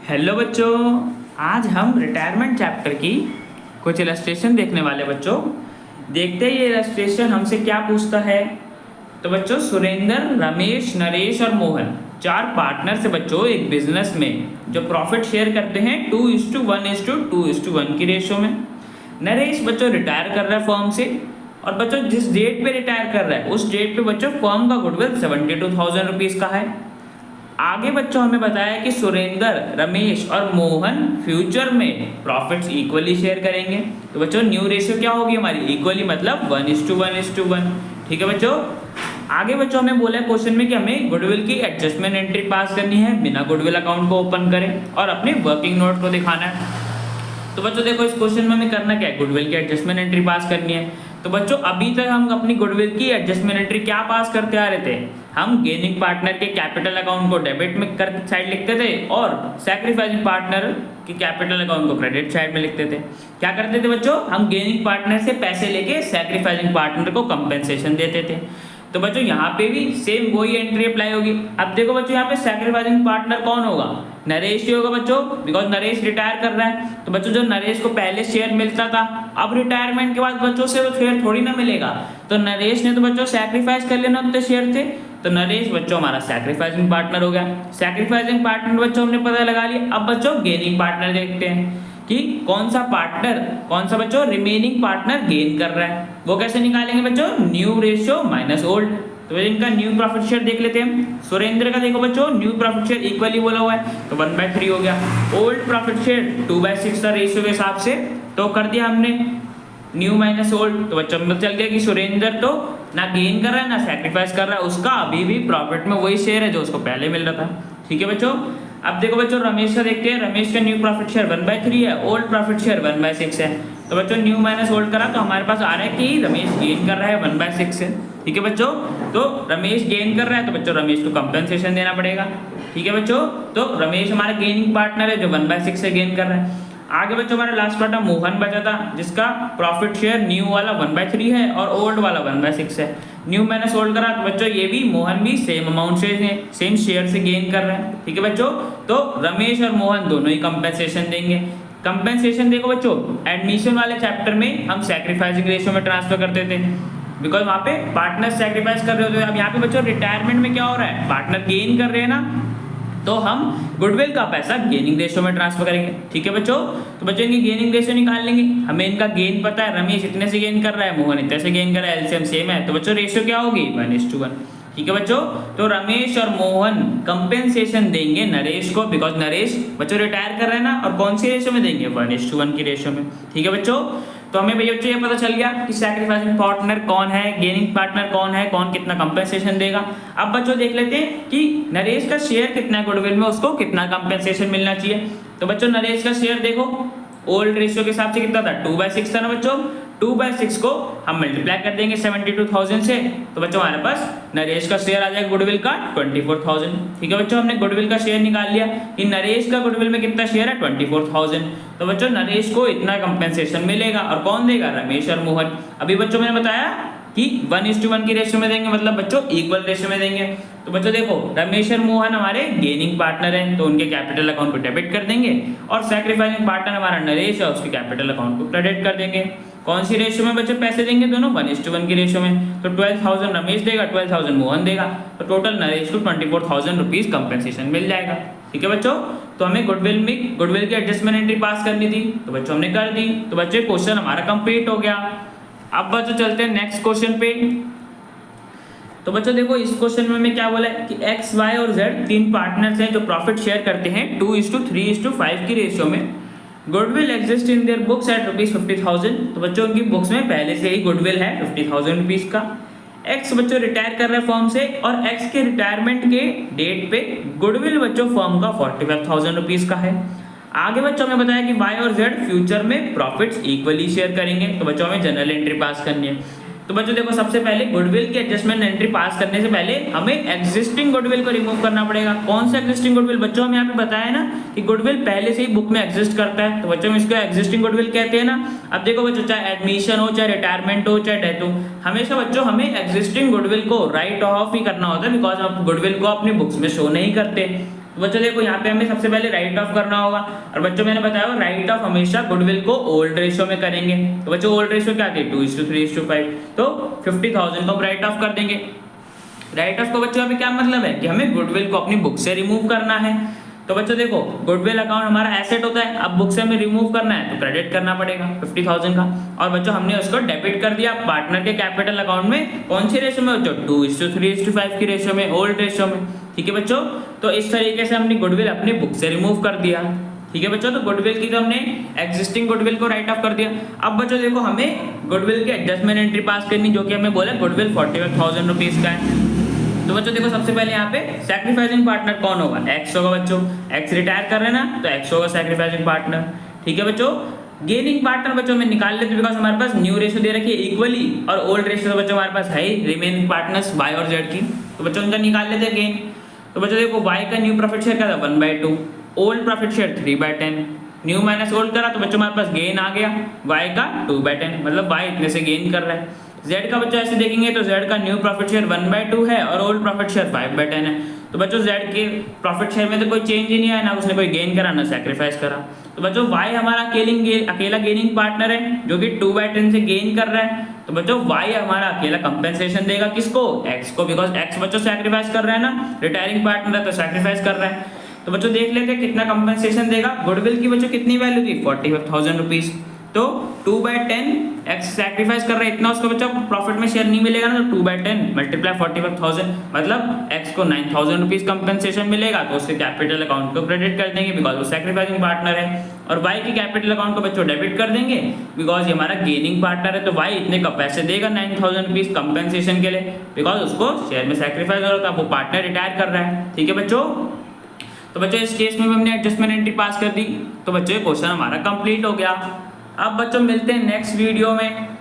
Hello बच्चों, आज हम रिटायरमेंट चैप्टर की कुछ इलस्ट्रेशन देखने वाले बच्चों। देखते हैं ये इलस्ट्रेशन हमसे क्या पूछता है। तो बच्चों, सुरेंद्र, रमेश, नरेश और मोहन चार पार्टनर से बच्चों एक बिजनेस में जो प्रॉफिट शेयर करते हैं 2:1:2:1 की रेशो में। नरेश बच्चों रिटायर कर रहा है फर्म से, और बच्चों जिस डेट पे रिटायर कर रहा है उस डेट पे बच्चों फर्म का गुडविल 72,000 रुपीज़ का है। आगे बच्चों हमें बताया कि सुरेंद्र, रमेश और मोहन फ्यूचर में प्रॉफिट्स इक्वली शेयर करेंगे। तो बच्चों न्यू रेशियो क्या होगी हमारी, इक्वली मतलब 1:1:1। ठीक है बच्चों। आगे बच्चों हमें बोला है क्वेश्चन में कि हमें गुडविल की एडजस्टमेंट एंट्री पास करनी है बिना गुडविल अकाउंट को ओपन करें और अपने वर्किंग नोट को दिखाना है। तो बच्चों देखो, इस क्वेश्चन में हमें करना क्या है, गुडविल की एडजस्टमेंट एंट्री पास करनी है। तो बच्चों अभी तक हम अपनी गुडविल की एडजस्टमेंट एंट्री क्या पास करते आ रहे थे, हम गेनिंग पार्टनर के कैपिटल अकाउंट को डेबिट में कर साइड लिखते थे और सैक्रिफाइसिंग पार्टनर के कैपिटल अकाउंट को क्रेडिट साइड में लिखते थे। क्या करते थे बच्चों, हम गेनिंग पार्टनर से पैसे लेके सैक्रिफाइसिंग पार्टनर को कंपेंसेशन देते थे। तो बच्चों यहाँ पे भी सेम वही एंट्री अप्लाई होगी। अब देखो बच्चों, यहाँ पे सैक्रिफाइसिंग पार्टनर कौन होगा, नरेश ही होगा बच्चों, बिकॉज नरेश रिटायर कर रहा है। तो बच्चों जो नरेश को पहले शेयर मिलता था, अब रिटायरमेंट के बाद बच्चों से वो शेयर थोड़ी ना मिलेगा। तो नरेश ने तो बच्चों सैक्रिफाइस कर लेना उतने शेयर थे, तो नरेश बच्चों हमारा सैक्रिफाइसिंग पार्टनर हो गया। सैक्रिफाइसिंग पार्टनर बच्चों हमने पता लगा लिया। अब बच्चों गेनिंग पार्टनर देखते हैं कि कौन सा बच्चों रिमेनिंग पार्टनर गेन कर रहा है। वो कैसे निकालेंगे बच्चों, न्यू रेशियो माइनस ओल्ड। तो इनका न्यू प्रॉफिट शेयर देख लेते हैं। सुरेंद्र का देखो बच्चों, न्यू प्रॉफिट शेयर इक्वली बोला हुआ है तो 1/3 हो गया। ओल्ड प्रॉफिट शेयर 2/6 था रेशियो के हिसाब से, तो कर दिया हमने न्यू माइनस ओल्ड। तो बच्चों में चल गया कि सुरेंद्र तो ना गेन कर रहा है ना सैक्रिफाइस कर रहा है, उसका अभी भी प्रॉफिट में वही शेयर है जो उसको पहले मिल रहा था। ठीक है बच्चों। अब देखो बच्चों रमेश का देखते हैं। रमेश का न्यू प्रॉफिट शेयर 1/3 है, ओल्ड प्रॉफिट शेयर 1/6 है। तो बच्चों न्यू माइनस ओल्ड करा तो हमारे पास आ रहा है कि रमेश गेन कर रहा है 1/6 से। ठीक है बच्चों। तो रमेश गेन कर रहा है तो बच्चों रमेश को कंपेंसेशन देना पड़ेगा। ठीक है बच्चों। तो रमेश हमारा गेनिंग पार्टनर है जो 1/6 से गेन कर रहा है। आगे बच्चों हमारा लास्ट पार्ट मोहन बचा था, जिसका प्रॉफिट शेयर न्यू वाला 1/3 है और ओल्ड वाला 1/6 है। न्यू माइनस ओल्ड करा तो बच्चों ये भी मोहन भी सेम अमाउंट से सेम शेयर से गेन कर रहे हैं। ठीक है बच्चों। तो रमेश और मोहन दोनों ही कंपेंसेशन देंगे। कंपेंसेशन देखो बच्चों, एडमिशन वाले चैप्टर में हम सैक्रिफाइसिंग रेशियो में ट्रांसफर करते थे बिकॉज वहाँ पे पार्टनर सैक्रिफाइस कर रहे होते हैं। अब यहाँ पे बच्चों रिटायरमेंट में क्या हो रहा है, पार्टनर गेन कर रहे हैं ना, तो हम गुडविल का पैसा गेनिंग रेशियो में ट्रांसफर करेंगे। ठीक है बच्चों। तो बच्चों इनकी गेनिंग रेशियो निकाल लेंगे। हमें इनका गेन पता है, रमेश इतने से गेन कर रहा है, मोहन इतने से गेन कर रहा है, एलसीएम सेम है, तो बच्चों रेशियो क्या होगी 1:1। ठीक है बच्चों। तो रमेश और मोहन कंपेंसेशन देंगे नरेश को, बिकॉज नरेश बच्चों रिटायर कर रहे हैं ना, और कौन सी रेशियो में देंगे 1:1 की रेशियो में। ठीक है बच्चों। तो हमें भैया बच्चों ये पता चल गया कि सैक्रिफाइसिंग पार्टनर कौन है, गेनिंग पार्टनर कौन है, कौन कितना कंपेंसेशन देगा। अब बच्चों देख लेते हैं कि नरेश का शेयर कितना है गुडविल में, उसको कितना कंपेंसेशन मिलना चाहिए। तो बच्चों नरेश का शेयर देखो ओल्ड रेशियो के हिसाब से कितना था, 2/6 था ना बच्चों। 2/6 को हम मल्टीप्लाई कर देंगे 72,000 से, तो बच्चों हमारे पास नरेश का शेयर आ जाएगा गुडविल का 24,000। ठीक है बच्चों। हमने गुडविल का शेयर निकाल लिया कि नरेश का गुडविल में कितना शेयर है 24,000। तो बच्चों नरेश को इतना कंपेंसेशन मिलेगा, और कौन देगा, रमेश और मोहन। अभी बच्चों मैंने बताया कि 1:1 की रेशियो में देंगे, मतलब बच्चों इक्वल रेशियो में देंगे। तो बच्चों देखो रमेश और मोहन हमारे गेनिंग पार्टनर हैं तो उनके कैपिटल अकाउंट को डेबिट कर देंगे, और सैक्रिफाइसिंग पार्टनर हमारा नरेश है उसके कैपिटल अकाउंट को क्रेडिट कर देंगे। कौन सी रेशियो में बच्चों पैसे देंगे, दोनों 1:1 की रेशियो में। तो 12,000 रमेश देगा, 12,000 मोहन देगा, तो टोटल नरेश को 24,000 रुपीज कंपेंसेशन मिल जाएगा। ठीक है बच्चों। तो हमें गुडविल की एडजस्टमेंट एंट्री पास करनी थी, तो बच्चों हमने कर दी। तो बच्चे क्वेश्चन हमारा कंप्लीट हो गया। अब बच्चों चलते हैं नेक्स्ट क्वेश्चन पे। तो बच्चों देखो इस क्वेश्चन में हमें क्या बोला है कि एक्स, वाई और जेड तीन पार्टनर्स हैं जो प्रॉफिट शेयर करते हैं 2:3:5 की रेशियो में। Goodwill exist in their books at ₹50,000। तो बच्चों उनकी बुक्स में पहले से ही गुडविल है 50,000 रुपीज का। एक्स बच्चों रिटायर कर रहे हैं फर्म से, और एक्स के रिटायरमेंट के डेट पे गुडविल बच्चों फर्म का 45,000 रुपीज का है। आगे बच्चों में बताया कि वाई और जेड फ्यूचर में प्रॉफिट्स इक्वली शेयर करेंगे। तो बच्चों हमें जनरल एंट्री पास करनी है। तो बच्चों देखो सबसे पहले गुडविल की एडजस्टमेंट एंट्री पास करने से पहले हमें एग्जिस्टिंग गुडविल को रिमूव करना पड़ेगा। कौन सा एग्जिस्टिंग गुडविल, बच्चों हम यहाँ पे बताया ना कि गुडविल पहले से ही बुक में एग्जिस्ट करता है, तो बच्चों हम इसको एग्जिस्टिंग गुडविल कहते हैं ना। अब देखो बच्चों चाहे एडमिशन हो, चाहे रिटायरमेंट हो, चाहे डेथ हो, हमेशा बच्चों हमें एग्जिस्टिंग गुडविल को राइट ऑफ ही करना होता है, बिकॉज आप गुडविल को अपनी बुक्स में शो नहीं करते। तो बच्चों देखो यहाँ पे हमें सबसे पहले राइट ऑफ करना होगा, और बच्चों मैंने बताया राइट ऑफ हमेशा गुडविल को ओल्ड रेशियो में करेंगे। तो बच्चों ओल्ड रेशियो क्या थी 2:3:5, तो 50,000 को हम राइट ऑफ कर देंगे। राइट ऑफ को बच्चों अभी क्या मतलब है कि हमें गुडविल को अपनी बुक से रिमूव करना है। तो बच्चों देखो गुडविल अकाउंट हमारा एसेट होता है, अब बुक से हमें रिमूव करना है तो क्रेडिट करना पड़ेगा 50,000 का, और बच्चों हमने उसको डेबिट कर दिया पार्टनर के कैपिटल अकाउंट में। कौन सी रेशियो में बच्चों 2:3:5 की रेशियो में, ओल्ड रेशियो में। ठीक है बच्चों, तो इस तरीके से हमने गुडविल अपनी बुक से रिमूव कर दिया। ठीक है बच्चों, तो गुडविल की तो हमने एग्जिस्टिंग गुडविल को राइट ऑफ कर दिया। अब बच्चों देखो हमें गुडविल की एडजस्टमेंट एंट्री पास करनी, जो कि हमें बोला गुडविल 45,000 रुपीज का है। तो बच्चों देखो सबसे पहले यहाँ पे सैक्रिफाइसिंग पार्टनर कौन होगा, एक्स होगा बच्चों। एक्स रिटायर कर रहे हैं ना, तो एक्स होगा सैक्रिफाइसिंग पार्टनर। ठीक है बच्चों, गेनिंग पार्टनर बच्चों में निकाल लेते बिकॉज हमारे पास न्यू रेशियो दे रखी है इक्वली, और ओल्ड रेशियो बच्चों हमारे पास है रिमेनिंग पार्टनर्स वाई और जेड की। तो बच्चों इनका निकाल लेते हैं गेन। तो बच्चों देखो वाई का न्यू प्रॉफिट शेयर क्या था 1/2, old profit share 3/10, new minus old करा तो बच्चों हमारे पास गेन आ गया वाई का 2/10, मतलब वाई इतने से गेन कर रहा है। Z का बच्चों ऐसे देखेंगे तो Z का न्यू प्रॉफिट शेयर 1/2 है और ओल्ड प्रॉफिट शेयर 5/10 है। तो बच्चों Z के प्रॉफिट शेयर में तो कोई चेंज ही नहीं आया, ना उसने कोई गेन करा ना सैक्रिफाइस करा। तो बच्चों Y हमारा अकेला गेनिंग पार्टनर है जो कि 2/10 से गेन कर रहा है। तो बच्चों Y हमारा अकेला कंपेंसेशन देगा किसको, X को, बिकॉज X बच्चों सैक्रिफाइस कर रहा है ना, रिटायरिंग पार्टनर है तो सैक्रिफाइस कर रहा है। तो बच्चों देख लेते हैं कितना कंपेंसेशन देगा। गुडविल की बच्चों कितनी वैल्यू थी 45,000 रुपीज, तो 2/10 एक्स सैक्रिफाइस कर रहा है इतना, उसको बच्चा प्रॉफिट में शेयर नहीं मिलेगा ना, तो 2/10 मल्टीप्लाई 45,000 मतलब एक्स को 9,000 रुपीज कंपेंसेशन मिलेगा, तो उसके कैपिटल अकाउंट को क्रेडिट कर देंगे बिकॉज वो सैक्रिफाइसिंग पार्टनर है, और वाई की कैपिटल अकाउंट को बच्चों डेबिट कर देंगे बिकॉज ये हमारा गेनिंग पार्टनर है। तो वाई इतने का पैसे देगा 9,000 रुपीज कंपेंसेशन के लिए, बिकॉज उसको शेयर में सैक्रिफाइस हो रहा था, वो पार्टनर रिटायर कर रहा है। ठीक है बच्चों, तो बच्चों इस केस में भी हमने एडजस्टमेंट एंट्री पास कर दी। तो बच्चों ये क्वेश्चन हमारा कंप्लीट हो गया। अब बच्चों मिलते हैं नेक्स्ट वीडियो में।